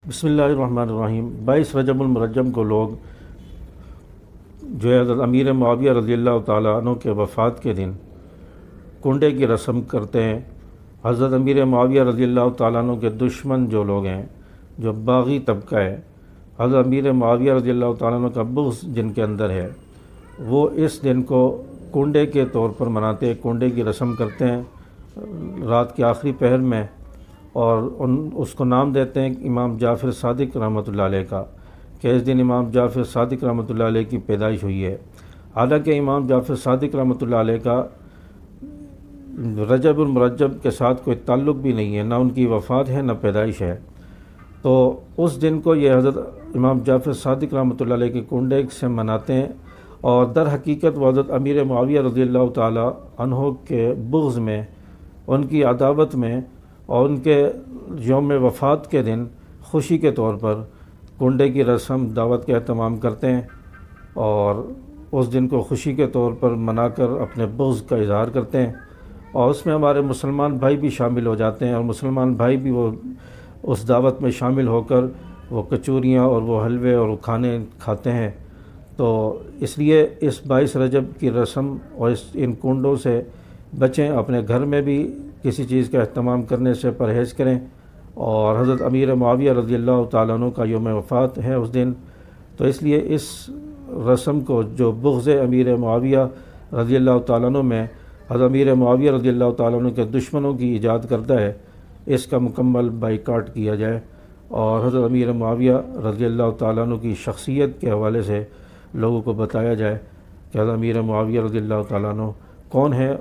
بسم اللہ الرحمن الرحیم 22 رجب المرجم کو لوگ جو ہے حضرت امیر معاویہ رضی اللہ تعالیٰ عنہ کے وفات کے دن کنڈے کی رسم کرتے ہیں۔ حضرت امیر معاویہ رضی اللہ تعالیٰ عنہ کے دشمن جو لوگ ہیں، جو باغی طبقہ ہے، حضرت امیر معاویہ رضی اللہ تعالیٰ عنہ کا بغض جن کے اندر ہے، وہ اس دن کو کنڈے کے طور پر مناتے ہیں، کنڈے کی رسم کرتے ہیں رات کے آخری پہر میں، اور اس کو نام دیتے ہیں امام جعفر صادق رحمۃ اللہ علیہ کا، کہ اس دن امام جعفر صادق رحمۃ اللہ علیہ کی پیدائش ہوئی ہے۔ حالانکہ امام جعفر صادق رحمۃ اللہ علیہ کا رجب المرجب کے ساتھ کوئی تعلق بھی نہیں ہے، نہ ان کی وفات ہے نہ پیدائش ہے، تو اس دن کو یہ حضرت امام جعفر صادق رحمۃ اللہ علیہ کے کنڈے سے مناتے ہیں، اور در حقیقت وہ حضرت امیر معاویہ رضی اللہ تعالیٰ عنہ کے بغض میں، ان کی عداوت میں، اور ان کے یوم وفات کے دن خوشی کے طور پر کنڈے کی رسم دعوت کا اہتمام کرتے ہیں، اور اس دن کو خوشی کے طور پر منا کر اپنے بغض کا اظہار کرتے ہیں، اور اس میں ہمارے مسلمان بھائی بھی شامل ہو جاتے ہیں، اور مسلمان بھائی بھی وہ اس دعوت میں شامل ہو کر وہ کچوریاں اور وہ حلوے اور کھانے کھاتے ہیں۔ تو اس لیے اس 22 رجب کی رسم اور ان کنڈوں سے بچیں، اپنے گھر میں بھی کسی چیز کا اہتمام کرنے سے پرہیز کریں، اور حضرت امیر معاویہ رضی اللہ تعالیٰ عنہ کا یوم وفات ہے اس دن، تو اس لیے اس رسم کو جو بغض امیر معاویہ رضی اللہ تعالیٰ عنہ میں حضرت امیر معاویہ رضی اللہ تعالیٰ عنہ کے دشمنوں کی ایجاد کرتا ہے، اس کا مکمل بائیکاٹ کیا جائے، اور حضرت امیر معاویہ رضی اللہ تعالیٰ عنہ کی شخصیت کے حوالے سے لوگوں کو بتایا جائے کہ حضرت امیر معاویہ رضی اللہ تعالیٰ عنہ کون ہے۔